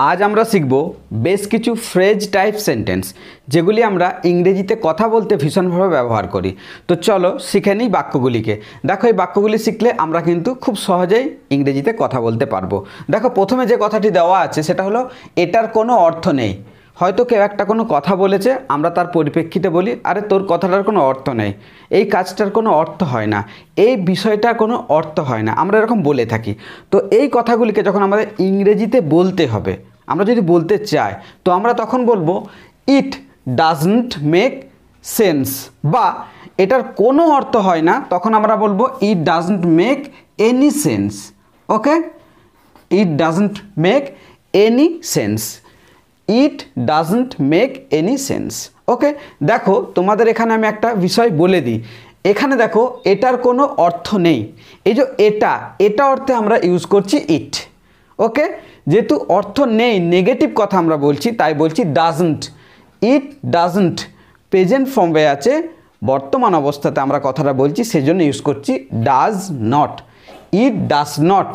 आज আমরা শিখব বেশ কিছু ফ্রেজ টাইপ সেন্টেন্স যেগুলি আমরা ইংরেজিতে কথা বলতে ভীষণভাবে ব্যবহার করি। তো চলো শিখে নিই বাক্যগুলিকে। দেখো এই বাক্যগুলি শিখলে আমরা কিন্তু খুব সহজেই ইংরেজিতে কথা বলতে পারবো। দেখো প্রথমে যে কথাটি দেওয়া আছে সেটা হলো এটার কোনো অর্থ নেই। হয়তো কেউ একটা কোনো কথা বলেছে, আমরা তার পরিপ্রেক্ষিতে বলি আরে তোর কথাটার কোনো অর্থ নেই, এই কাজটার কোনো অর্থ হয় না, এই বিষয়টার কোনো অর্থ হয় না, আমরা এরকম বলে থাকি। তো এই কথাগুলিকে যখন আমাদের ইংরেজিতে বলতে হবে, আমরা যদি বলতে চাই তো আমরা তখন বলবো ইট ডাজন্ট মেক সেন্স, বা এটার কোনো অর্থ হয় না, তখন আমরা বলবো it doesn't make any sense. Okay, it doesn't make any sense, it doesn't make any sense. Okay, দেখো তোমাদের এখানে আমি একটা বিষয় বলে দিই। এখানে দেখো এটার কোনো অর্থ নেই, এই যে এটা অর্থে আমরা ইউজ করছি ইট। ওকে, যেহেতু অর্থ নেই, নেগেটিভ কথা আমরা বলছি, তাই বলছি ডাজন্ট। ইট ডাজন্ট প্রেজেন্ট ফর্মে আছে, বর্তমান অবস্থাতে আমরা কথাটা বলছি, সেজন্য ইউজ করছি does not. It does not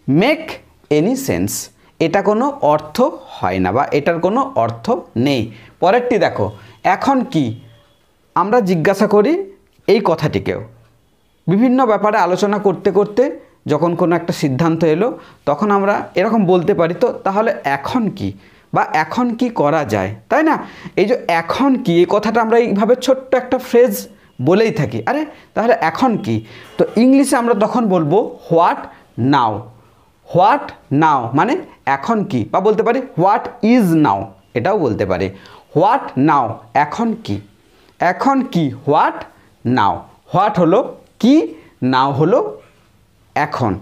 make any sense, এটা কোনো অর্থ হয় না বা এটার কোনো অর্থ নেই। পরেরটি দেখো, এখন কি, আমরা জিজ্ঞাসা করি এই কথাটিকেও। বিভিন্ন ব্যাপারে আলোচনা করতে করতে যখন কোনো একটা সিদ্ধান্ত এলো তখন আমরা এরকম বলতে পারি, তো তাহলে এখন কি বা এখন কি করা যায়, তাই না? এই যে এখন কি, এই কথাটা আমরা এইভাবে ছোট্ট একটা ফ্রেজ বলেই থাকি, আরে তাহলে এখন কি। তো ইংলিশে আমরা তখন বলবো হোয়াট নাও। হোয়াট নাও মানে এখন কি, বা বলতে পারি হোয়াট ইজ নাও, এটাও বলতে পারি। হোয়াট নাও এখন কি, এখন কি হোয়াট নাও। হোয়াট হলো কি, নাও হলো এখন।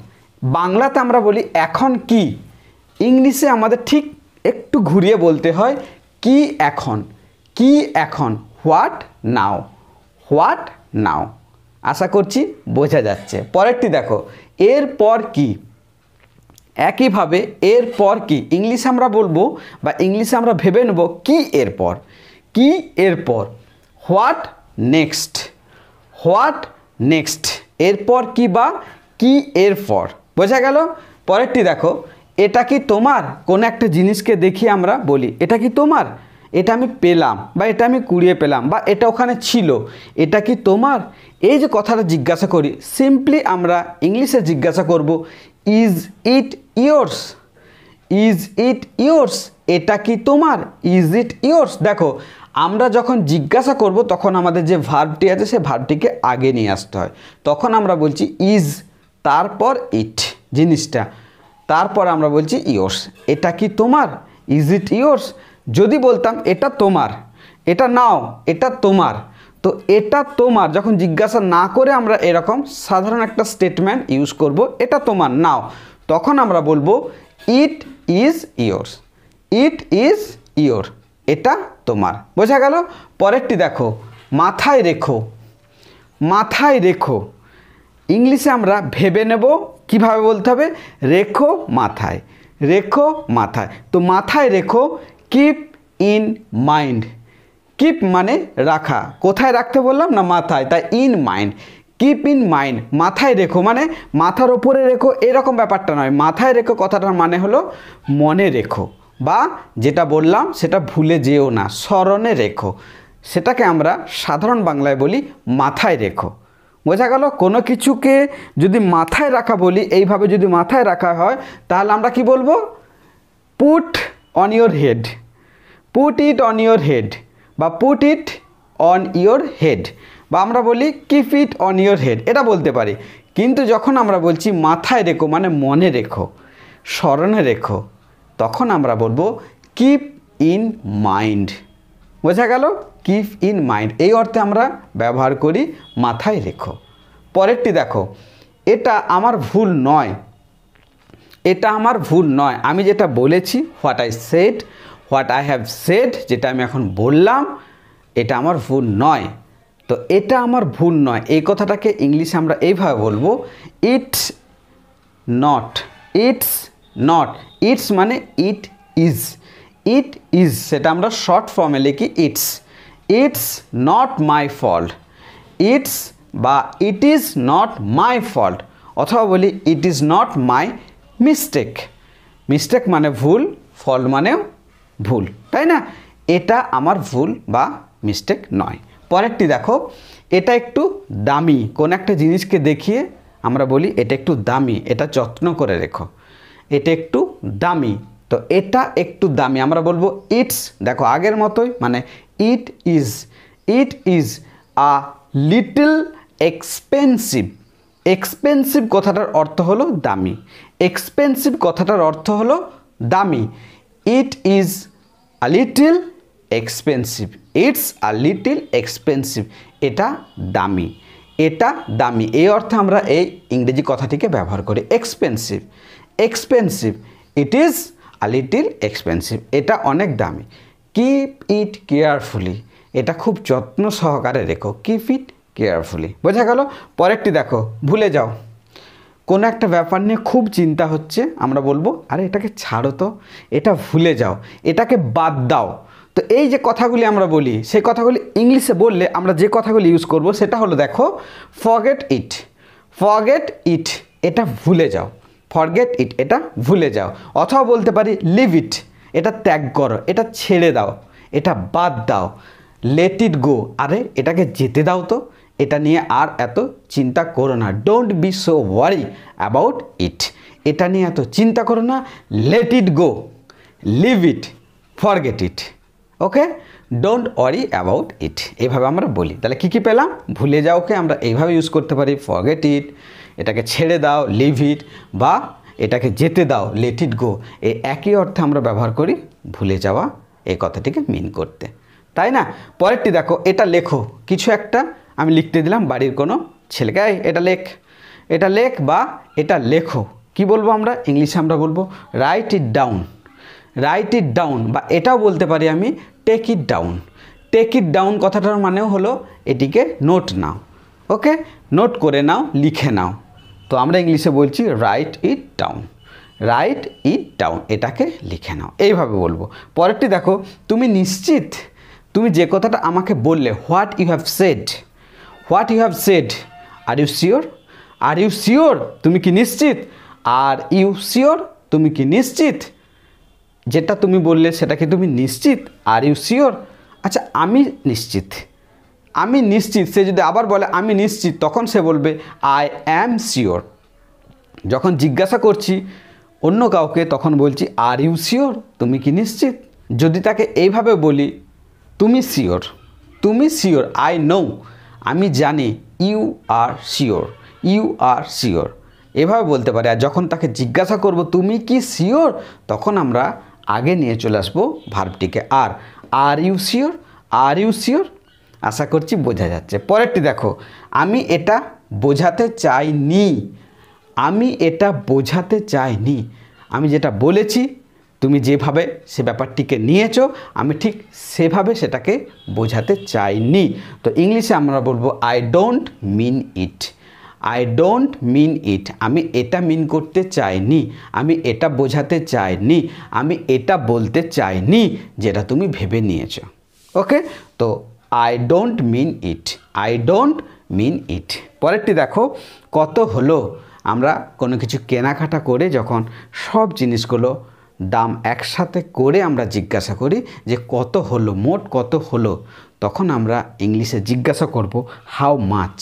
বাংলাতে আমরা বলি এখন কি, ইংলিশে আমাদের ঠিক একটু ঘুরিয়ে বলতে হয় কি এখন, কি এখন, হোয়াট নাও, হোয়াট নাও। আশা করছি বোঝা যাচ্ছে। পরেরটি দেখো, এরপর কি। একইভাবে এরপর কি ইংলিশে আমরা বলবো বা ইংলিশে আমরা ভেবে নেব কি এরপর, কি এরপর, হোয়াট নেক্সট, হোয়াট নেক্সট, এরপর কি বা কি এরপর, বোঝা গেল? পরেরটি দেখো, এটা কি তোমার, কোনো একটা জিনিসকে দেখিয়ে আমরা বলি এটা কি তোমার, এটা আমি পেলাম বা এটা আমি কুড়িয়ে পেলাম বা এটা ওখানে ছিল, এটা কি তোমার। এই যে কথাটা জিজ্ঞাসা করি, সিম্পলি আমরা ইংলিশে জিজ্ঞাসা করব is it yours, is it yours, এটা কি তোমার, ইজ ইট ইয়োর্স। দেখো আমরা যখন জিজ্ঞাসা করব তখন আমাদের যে ভার্বটি আছে সে ভার্বটিকে আগে নিয়ে আসতে হয়। তখন আমরা বলছি ইজ, তারপর ইট জিনিসটা, তারপর আমরা বলছি ইয়োর্স, এটা কি তোমার, ইজ ইট ইয়োর্স। যদি বলতাম এটা তোমার, এটা নাও, এটা তোমার, তো এটা তোমার যখন জিজ্ঞাসা না করে আমরা এরকম সাধারণ একটা স্টেটমেন্ট ইউজ করব, এটা তোমার নাও, তখন আমরা বলবো it is yours, it is your, এটা তোমার, বোঝা গেল? পরেরটি দেখো, মাথায় রেখো। মাথায় রেখো ইংলিশে আমরা ভেবে নেব কিভাবে বলতে হবে, রেখো মাথায়, রেখো মাথায়। তো মাথায় রেখো, কিপ ইন মাইন্ড। কিপ মানে রাখা, কোথায় রাখতে বললাম না মাথায়, তাই in mind, keep in mind, মাথায় রেখো মানে মাথার ওপরে রেখো এরকম ব্যাপারটা নয়। মাথায় রেখো কথাটার মানে হলো মনে রেখো, বা যেটা বললাম সেটা ভুলে যেও না, স্মরণে রেখো, সেটাকে আমরা সাধারণ বাংলায় বলি মাথায় রেখো। বোঝা গেল? কোনো কিছুকে যদি মাথায় রাখা বলি, এইভাবে যদি মাথায় রাখা হয় তাহলে আমরা কি বলবো, put on your head, put it on your head, বা put it on your head, বা আমরা বলি keep it on your head, এটা বলতে পারি। কিন্তু যখন আমরা বলছি মাথায় রেখো মানে মনে রেখো, স্মরণে রেখো, তখন আমরা বলবো কিপ ইন মাইন্ড। বোঝা গেল? কিপ ইন মাইন্ড এই অর্থে আমরা ব্যবহার করি মাথায় রেখো। পরেরটি দেখো, এটা আমার ভুল নয়। এটা আমার ভুল নয়, আমি যেটা বলেছি, what I said, what I have said, যেটা আমি এখন বললাম, এটা আমার ভুল নয়। তো এটা আমার ভুল নয় এই কথাটাকে ইংলিশে আমরা এইভাবে বলবো it's not, it's not, it's মানে ইট ইজ, ইট ইজ সেটা আমরা শর্ট ফর্মে লিখি it's, it's not my fault, it's বা it is not my fault, অথবা বলি it is not my mistake. Mistake মানে ভুল, ফল্ট মানেও ভুল, তাই না? এটা আমার ভুল বা মিস্টেক নয়। পরেরটি দেখো, এটা একটু দামি। কোন একটা জিনিসকে দেখিয়ে আমরা বলি এটা একটু দামি, এটা যত্ন করে রেখো, এটা একটু দামি। তো এটা একটু দামি আমরা বলবো ইটস, দেখো আগের মতোই, মানে it is a little expensive. Expensive কথাটার অর্থ হলো দামি, এক্সপেন্সিভ কথাটার অর্থ হলো দামি। It is a little expensive, it's a little expensive, এটা দামি, এটা দামি, এই অর্থে আমরা এই ইংরেজি কথাটিকে ব্যবহার করি। Expensive, expensive, it is a little expensive, এটা অনেক দামি। কিপ ইট কেয়ারফুলি, এটা খুব যত্ন সহকারে রেখো, কিপ ইট কেয়ারফুলি। বোঝা গেল? পরেরটি দেখো, ভুলে যাও। কোনো একটা ব্যাপার নিয়ে খুব চিন্তা হচ্ছে, আমরা বলবো আরে এটাকে ছাড়ো তো, এটা ভুলে যাও, এটাকে বাদ দাও। তো এই যে কথাগুলি আমরা বলি, সেই কথাগুলি ইংলিশে বললে আমরা যে কথাগুলি ইউজ করব সেটা হলো দেখো, ফরগেট ইট, ফরগেট ইট, এটা ভুলে যাও, ফরগেট ইট, এটা ভুলে যাও। অথবা বলতে পারি লিভ ইট, এটা ত্যাগ করো, এটা ছেড়ে দাও, এটা বাদ দাও। লেট ইট গো, আরে এটাকে যেতে দাও তো, এটা নিয়ে আর এত চিন্তা করো না। Don't be so worry about it, এটা নিয়ে এত চিন্তা করো না। Let it go, leave it, forget it. Okay, don't worry about it, এইভাবে আমরা বলি। তাহলে কী কী পেলাম? ভুলে যাওকে আমরা এইভাবে ইউজ করতে পারি, ফরগেট ইট, এটাকে ছেড়ে দাও, লিভ ইট, বা এটাকে যেতে দাও, লেট ইট গো। এই একই অর্থে আমরা ব্যবহার করি ভুলে যাওয়া এই কথাটিকে মিন করতে, তাই না? পরেরটি দেখো, এটা লেখো। কিছু একটা আমি লিখতে দিলাম বাড়ির কোনো ছেলেকে, এটা লেখ, এটা লেখ বা এটা লেখো। কি বলবো আমরা? ইংলিশে আমরা বলবো write it down, write it down, বা এটাও বলতে পারি আমি take it down. Take it down কথাটার মানেও হলো এটিকে নোট নাও। ওকে, নোট করে নাও, লিখে নাও। তো আমরা ইংলিশে বলছি right it down, write it down, এটাকে লিখে নাও, এইভাবে বলবো। পরেরটি দেখো, তুমি নিশ্চিত? তুমি যে কথাটা আমাকে বললে, what you have said, what you have said, are you sure, are you sure, তুমি কি নিশ্চিত? আর ইউ শিওর, তুমি কি নিশ্চিত? যেটা তুমি বললে সেটা কি তুমি নিশ্চিত? আর ইউ শিওর, আচ্ছা আমি নিশ্চিত, আমি নিশ্চিত। সে যদি আবার বলে আমি নিশ্চিত, তখন সে বলবে আই অ্যাম শিওর। যখন জিজ্ঞাসা করছি অন্য কাউকে, তখন বলছি আর ইউ শিওর, তুমি কি নিশ্চিত? যদি তাকে এইভাবে বলি তুমি শিওর, তুমি শিওর, আই নো, আমি জানি, you are sure, you are sure, এভাবে বলতে পারে। আর যখন তাকে জিজ্ঞাসা করব তুমি কি শিওর, তখন আমরা আগে নিয়ে চলে আসবো ভার্বটিকে are you sure, are you sure. আশা করছি বোঝা যাচ্ছে। পরেরটি দেখো, আমি এটা বোঝাতে চাইনি, আমি এটা বোঝাতে চাইনি, আমি যেটা বলেছি তুমি যেভাবে সে ব্যাপারটিকে নিয়েছো, আমি ঠিক সেভাবে সেটাকে বোঝাতে চাইনি। তো ইংলিশে আমরা বলবো I don't mean it, I don't mean it, আমি এটা মিন করতে চাইনি, আমি এটা বোঝাতে চাইনি, আমি এটা বলতে চাইনি যেটা তুমি ভেবে নিয়েছো। ওকে, তো I don't mean it, I don't mean it. পরেরটি দেখো, কত হলো? আমরা কোনো কিছু কেনাকাটা করে যখন সব জিনিসগুলো দাম একসাথে করে আমরা জিজ্ঞাসা করি যে কত হলো, মোট কত হলো, তখন আমরা ইংলিশে জিজ্ঞাসা করব হাউ মাচ,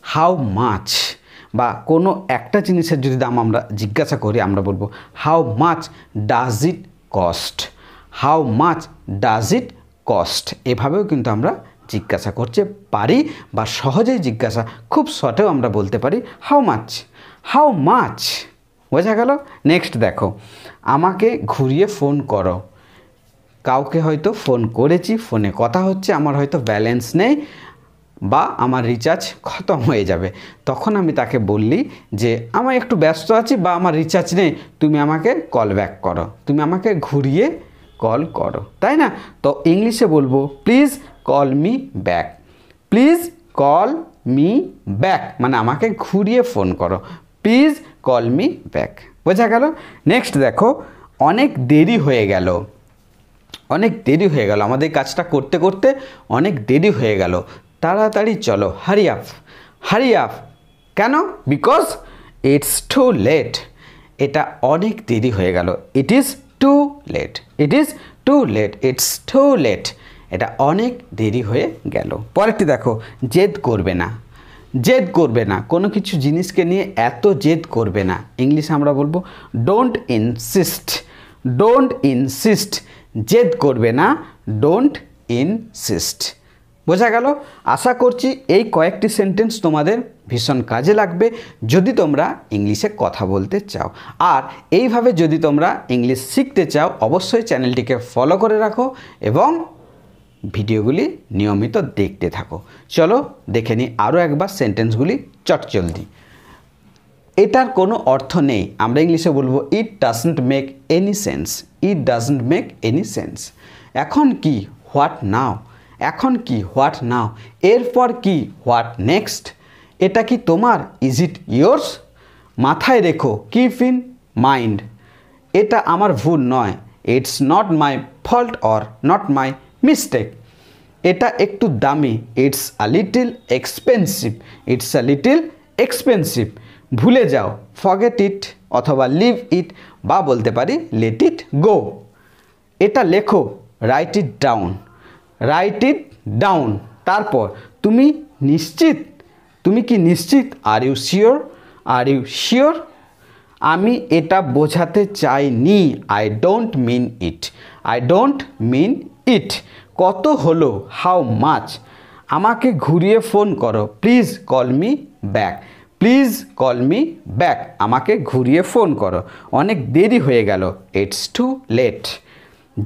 হাউ মাচ। বা কোনো একটা জিনিসের যদি দাম আমরা জিজ্ঞাসা করি, আমরা বলবো how much does it cost, how much does it cost. এভাবেও কিন্তু আমরা জিজ্ঞাসা করতে পারি, বা সহজেই জিজ্ঞাসা খুব শর্টেও আমরা বলতে পারি হাউ মাচ, হাউ মাচ। বোঝা গেল? নেক্সট দেখো, আমাকে ঘুরিয়ে ফোন করো। কাউকে হয়তো ফোন করেছি, ফোনে কথা হচ্ছে, আমার হয়তো ব্যালেন্স নেই বা আমার রিচার্জ খতম হয়ে যাবে, তখন আমি তাকে বললি যে আমি একটু ব্যস্ত আছি বা আমার রিচার্জ নেই, তুমি আমাকে কল ব্যাক করো, তুমি আমাকে ঘুরিয়ে কল করো, তাই না? তো ইংলিশে বলবো please call me back, please call me back, মানে আমাকে ঘুরিয়ে ফোন করো, প্লিজ কল মি ব্যাক। বোঝা গেল? নেক্সট দেখো, অনেক দেরি হয়ে গেল, অনেক দেরি হয়ে গেল, আমাদের কাজটা করতে করতে অনেক দেরি হয়ে গেল, তাড়াতাড়ি চলো, হারি আপ, হারি আপ। কেন? বিকজ ইটস টু লেট, এটা অনেক দেরি হয়ে গেল, it is too late, it is too late, it's too late, এটা অনেক দেরি হয়ে গেল। পরেরটি দেখো, জেদ করবে না, জেদ করবে না, কোনো কিছু জিনিসকে নিয়ে এত জেদ করবে না। ইংলিশে আমরা বলবো ডোন্ট ইনসিস্ট, ডোন্ট ইনসিস্ট, জেদ করবে না, ডোন্ট ইনসিস্ট। বোঝা গেল? আশা করছি এই কয়েকটি সেন্টেন্স তোমাদের ভীষণ কাজে লাগবে যদি তোমরা ইংলিশে কথা বলতে চাও। আর এইভাবে যদি তোমরা ইংলিশ শিখতে চাও অবশ্যই চ্যানেলটিকে ফলো করে রাখো এবং ভিডিওগুলি নিয়মিত দেখতে থাকো। চলো দেখে নিই আরও একবার সেন্টেন্সগুলি চটজলদি। এটার কোনো অর্থ নেই, আমরা ইংলিশে বলবো it doesn't make any sense, it doesn't make any sense. এখন কি, হোয়াট নাও, এখন কি, হোয়াট নাও, এরপর কি, হোয়াট নেক্সট। এটা কি তোমার, ইজ ইট ইয়োর্স। মাথায় রেখো, কিপ ইন মাইন্ড, এটা আমার ভুল নয়, it's not my fault or not my mistake. এটা একটু দামি, it's a little expensive, it's a little expensive. ভুলে যাও, ফরগেট ইট অথবা লিভ ইট বা বলতে পারি লেট ইট গো। এটা লেখো, right it down, write it down. তারপর তুমি নিশ্চিত, তুমি কি নিশ্চিত, আর you sure, are you sure. আমি এটা বোঝাতে চাইনি, I don't mean it, I don't mean ইট। কত হলো, হাউ মাচ। আমাকে ঘুরিয়ে ফোন করো, please call me back, please call me back, আমাকে ঘুরিয়ে ফোন করো, অনেক দেরি হয়ে গেল, ইটস টু লেট।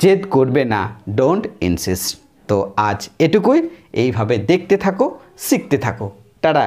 জেদ করবে না, ডোন্ট ইনসিস্ট। তো আজ এটুকুই, এইভাবে দেখতে থাকো, শিখতে থাকো। টাটা।